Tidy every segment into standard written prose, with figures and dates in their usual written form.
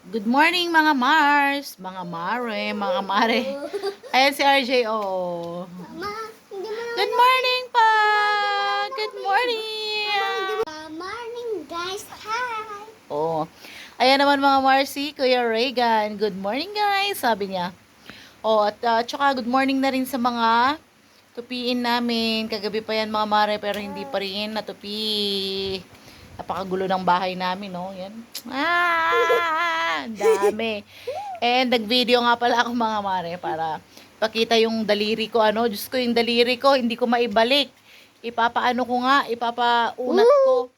Good morning mga Mars, mga Mare, mga Mare. Ayan si RJ, oh. Mama, hindi mo Good morning pa! Good morning! morning, guys. Hi. Oh. Ayan naman mga Marcy, Kuya Reagan. Good morning guys, sabi niya. Oh, at tsaka good morning na rin sa mga tupiin namin. Kagabi pa yan mga Mare, pero hindi pa rin natupi. Napakagulo ng bahay namin, no? Yan. Ang dami. And nag-video nga pala ako mga Mare para pakita yung daliri ko, ano. Diyos ko, yung daliri ko, hindi ko maibalik. Ipapaano ko nga, ipapaunat ko.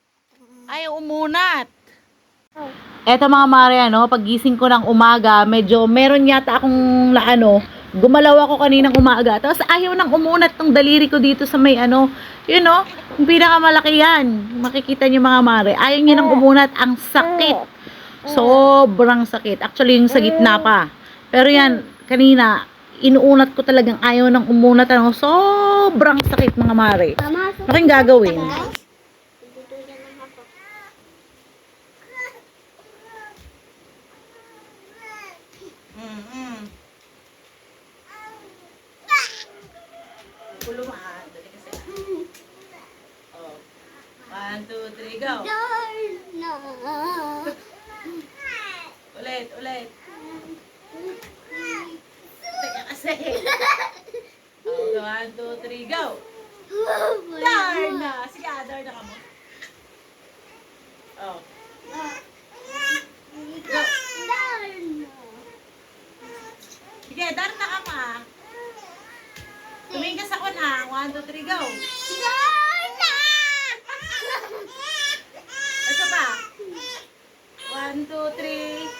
Ay, umunat. Eto mga Mare, ano, pagising ko ng umaga, medyo meron yata akong gumalaw ako kaninang umaga. Tapos ayaw nang umunat tong daliri ko dito sa may yun know, yung pinakamalaki yan. Makikita niyo mga Mare. Ayaw niya nang umunat, ang sakit. Sobrang sakit. Actually, yung sa gitna pa. Pero yan, kanina, inuunat ko talagang ayaw nang umunat. Sobrang sakit mga Mare. Mama, Ano kayong gagawin? guys. Dito yan ang hapon. Puluhan. Oh. 1, 2, 3, go. No. Ulit. Teka kasi. Oh, 1, 2, 3, go. Darna. Sige, Darna ka mo. Oh. Go. Sige, Darna ka ma. Tumingin ka sa kuna. 1, 2, 3, go. Ito pa. 1, 2, 3.